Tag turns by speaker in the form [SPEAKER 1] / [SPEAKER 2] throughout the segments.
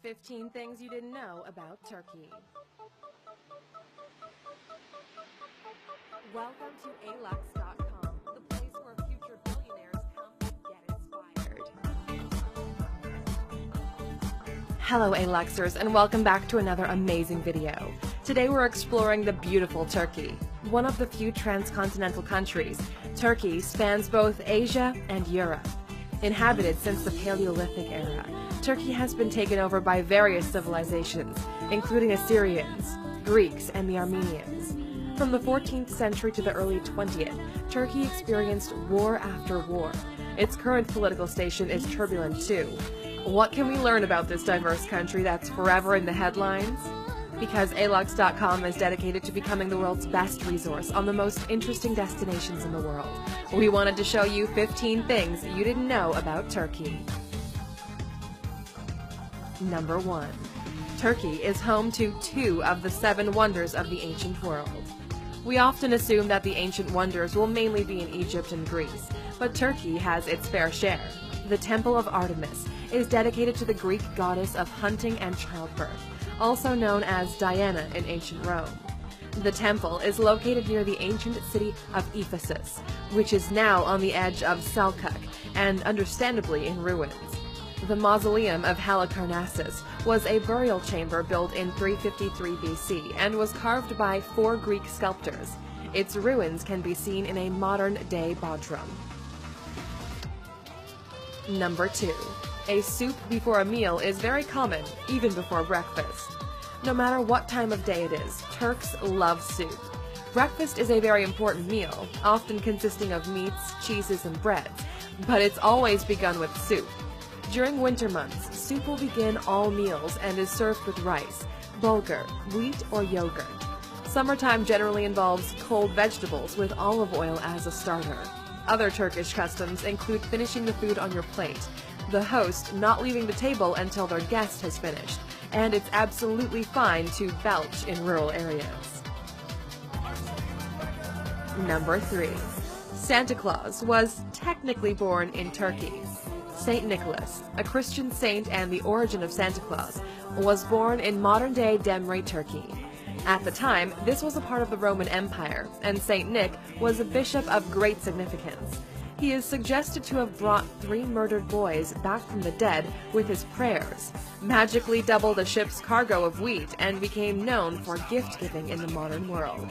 [SPEAKER 1] 15 things you didn't know about Turkey. Welcome to alux.com, the place where future billionaires come to get inspired. Hello Aluxers, and welcome back to another amazing video. Today we're exploring the beautiful Turkey. One of the few transcontinental countries, Turkey spans both Asia and Europe. Inhabited since the Paleolithic era, Turkey has been taken over by various civilizations, including Assyrians, Greeks, and the Armenians. From the 14th century to the early 20th, Turkey experienced war after war. Its current political station is turbulent too. What can we learn about this diverse country that's forever in the headlines? Because alux.com is dedicated to becoming the world's best resource on the most interesting destinations in the world. We wanted to show you 15 things you didn't know about Turkey. Number 1. Turkey is home to 2 of the 7 wonders of the ancient world. We often assume that the ancient wonders will mainly be in Egypt and Greece, but Turkey has its fair share. The Temple of Artemis is dedicated to the Greek goddess of hunting and childbirth, also known as Diana in ancient Rome. The temple is located near the ancient city of Ephesus, which is now on the edge of Selkirk and understandably in ruins. The mausoleum of Halicarnassus was a burial chamber built in 353 BC and was carved by 4 Greek sculptors. Its ruins can be seen in a modern-day Bodrum. Number 2. A soup before a meal is very common, even before breakfast. No matter what time of day it is, Turks love soup. Breakfast is a very important meal, often consisting of meats, cheeses, and breads, but it's always begun with soup. During winter months, soup will begin all meals and is served with rice, bulgur, wheat, or yogurt. Summertime generally involves cold vegetables with olive oil as a starter. Other Turkish customs include finishing the food on your plate, the host not leaving the table until their guest has finished, and it's absolutely fine to belch in rural areas. Number 3. Santa Claus was technically born in Turkey. Saint Nicholas, a Christian saint and the origin of Santa Claus, was born in modern-day Demre, Turkey. At the time, this was a part of the Roman Empire, and Saint Nick was a bishop of great significance. He is suggested to have brought 3 murdered boys back from the dead with his prayers, magically doubled a ship's cargo of wheat, and became known for gift-giving in the modern world.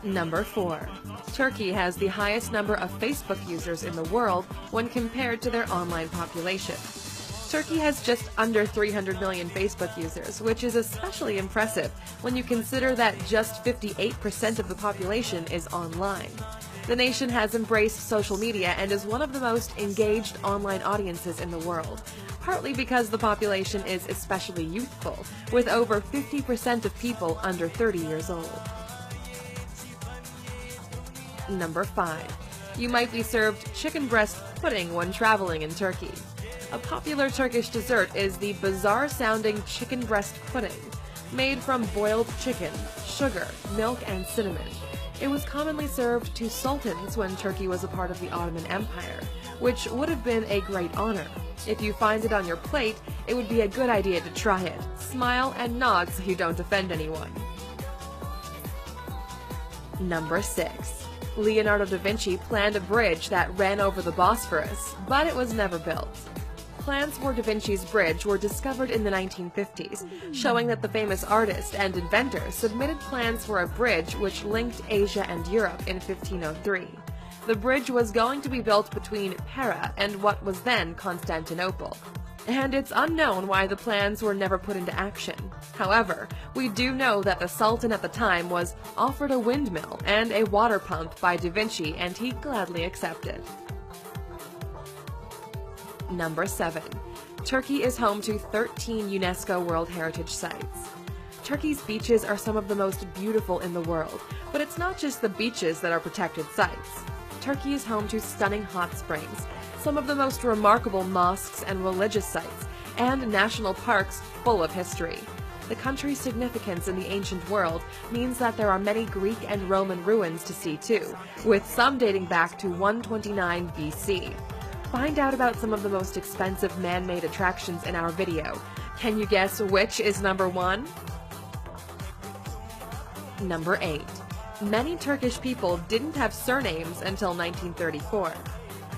[SPEAKER 1] Number 4. Turkey has the highest number of Facebook users in the world when compared to their online population. Turkey has just under 300 million Facebook users, which is especially impressive when you consider that just 58% of the population is online. The nation has embraced social media and is one of the most engaged online audiences in the world, partly because the population is especially youthful, with over 50% of people under 30 years old. Number 5. You might be served chicken breast pudding when traveling in Turkey. A popular Turkish dessert is the bizarre-sounding chicken breast pudding, made from boiled chicken, sugar, milk, and cinnamon. It was commonly served to sultans when Turkey was a part of the Ottoman Empire, which would have been a great honor. If you find it on your plate, it would be a good idea to try it. Smile and nod so you don't offend anyone. Number 6. Leonardo da Vinci planned a bridge that ran over the Bosphorus, but it was never built. Plans for Da Vinci's bridge were discovered in the 1950s, showing that the famous artist and inventor submitted plans for a bridge which linked Asia and Europe in 1503. The bridge was going to be built between Pera and what was then Constantinople, and it's unknown why the plans were never put into action. However, we do know that the Sultan at the time was offered a windmill and a water pump by Da Vinci, and he gladly accepted. Number 7. Turkey is home to 13 UNESCO World Heritage Sites. Turkey's beaches are some of the most beautiful in the world, but it's not just the beaches that are protected sites. Turkey is home to stunning hot springs, some of the most remarkable mosques and religious sites, and national parks full of history. The country's significance in the ancient world means that there are many Greek and Roman ruins to see too, with some dating back to 129 BC. Find out about some of the most expensive man-made attractions in our video. Can you guess which is number 1? Number 8. Many Turkish people didn't have surnames until 1934.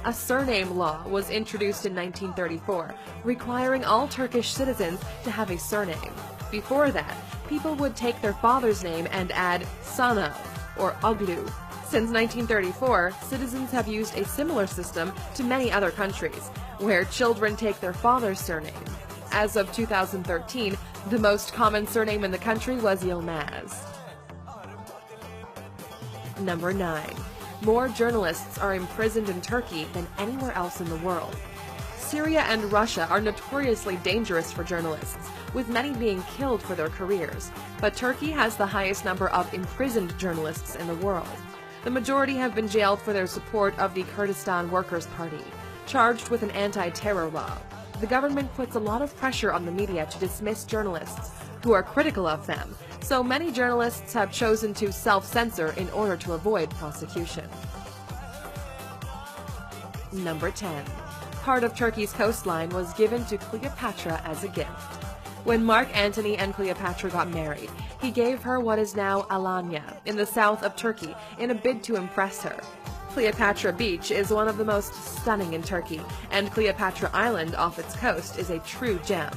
[SPEAKER 1] A surname law was introduced in 1934, requiring all Turkish citizens to have a surname. Before that, people would take their father's name and add sana or oglu. Since 1934, citizens have used a similar system to many other countries, where children take their father's surname. As of 2013, the most common surname in the country was Yilmaz. Number 9. More journalists are imprisoned in Turkey than anywhere else in the world. Syria and Russia are notoriously dangerous for journalists, with many being killed for their careers, but Turkey has the highest number of imprisoned journalists in the world. The majority have been jailed for their support of the Kurdistan Workers' Party, charged with an anti-terror law. The government puts a lot of pressure on the media to dismiss journalists who are critical of them, so many journalists have chosen to self-censor in order to avoid prosecution. Number 10. Part of Turkey's coastline was given to Cleopatra as a gift. When Mark Antony and Cleopatra got married, he gave her what is now Alanya, in the south of Turkey, in a bid to impress her. Cleopatra Beach is one of the most stunning in Turkey, and Cleopatra Island off its coast is a true gem.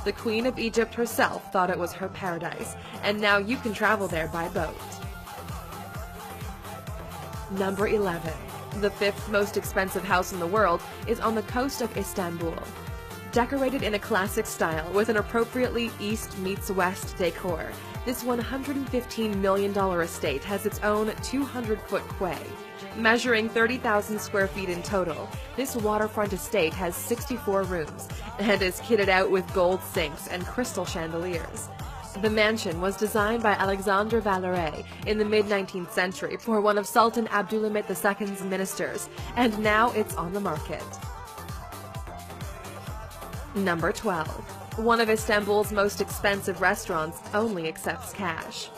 [SPEAKER 1] The Queen of Egypt herself thought it was her paradise, and now you can travel there by boat. Number 11. The 5th most expensive house in the world is on the coast of Istanbul. Decorated in a classic style with an appropriately East meets West decor, this $115 million estate has its own 200-foot quay. Measuring 30,000 square feet in total, this waterfront estate has 64 rooms and is kitted out with gold sinks and crystal chandeliers. The mansion was designed by Alexandre Valleret in the mid-19th century for one of Sultan Abdülhamit II's ministers, and now it's on the market. Number 12. One of Istanbul's most expensive restaurants only accepts cash.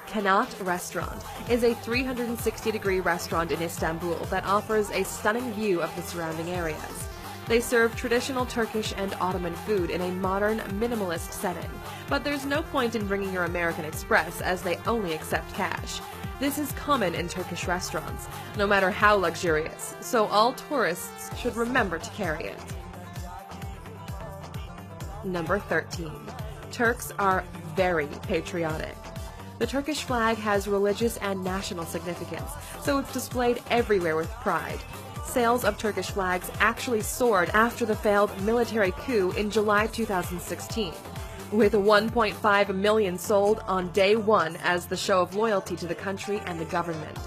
[SPEAKER 1] Kanat Restaurant is a 360-degree restaurant in Istanbul that offers a stunning view of the surrounding areas. They serve traditional Turkish and Ottoman food in a modern, minimalist setting, but there's no point in bringing your American Express as they only accept cash. This is common in Turkish restaurants, no matter how luxurious, so all tourists should remember to carry it. Number 13. Turks are very patriotic. The Turkish flag has religious and national significance, so it's displayed everywhere with pride. Sales of Turkish flags actually soared after the failed military coup in July 2016, with 1.5 million sold on day one as the show of loyalty to the country and the government.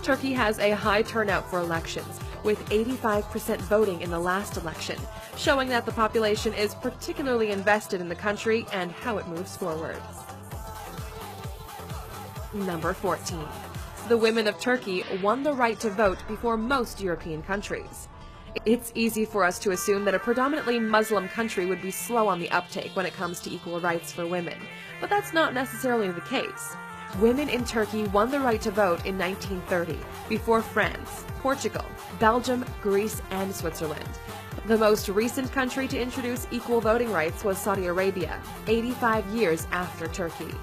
[SPEAKER 1] Turkey has a high turnout for elections, with 85% voting in the last election, showing that the population is particularly invested in the country and how it moves forward. Number 14. The women of Turkey won the right to vote before most European countries. It's easy for us to assume that a predominantly Muslim country would be slow on the uptake when it comes to equal rights for women, but that's not necessarily the case. Women in Turkey won the right to vote in 1930, before France, Portugal, Belgium, Greece, and Switzerland. The most recent country to introduce equal voting rights was Saudi Arabia, 85 years after Turkey.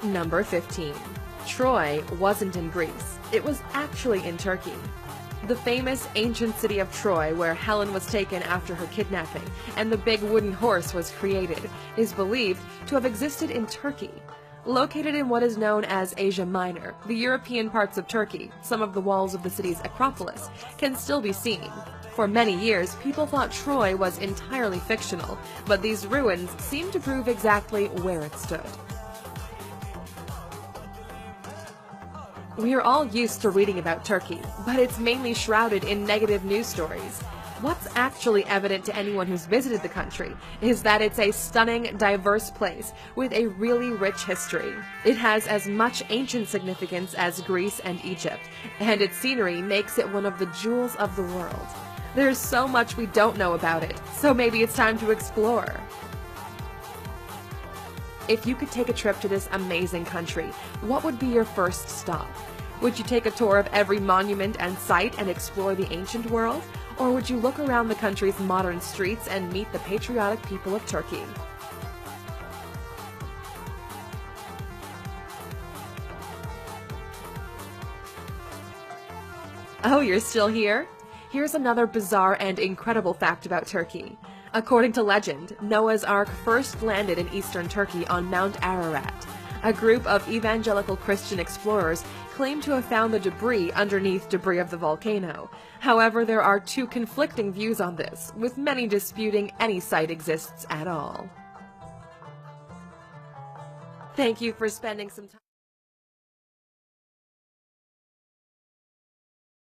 [SPEAKER 1] Number 15. Troy wasn't in Greece. It was actually in Turkey. The famous ancient city of Troy, where Helen was taken after her kidnapping and the big wooden horse was created, is believed to have existed in Turkey. Located in what is known as Asia Minor, the European parts of Turkey, some of the walls of the city's Acropolis, can still be seen. For many years, people thought Troy was entirely fictional, but these ruins seem to prove exactly where it stood. We are all used to reading about Turkey, but it's mainly shrouded in negative news stories. What's actually evident to anyone who's visited the country is that it's a stunning, diverse place with a really rich history. It has as much ancient significance as Greece and Egypt, and its scenery makes it one of the jewels of the world. There's so much we don't know about it, so maybe it's time to explore. If you could take a trip to this amazing country, what would be your first stop? Would you take a tour of every monument and site and explore the ancient world? Or would you look around the country's modern streets and meet the patriotic people of Turkey? Oh, you're still here? Here's another bizarre and incredible fact about Turkey. According to legend, Noah's Ark first landed in eastern Turkey on Mount Ararat. A group of evangelical Christian explorers claim to have found the debris underneath debris of the volcano. However, there are two conflicting views on this, with many disputing any site exists at all. Thank you for spending some time.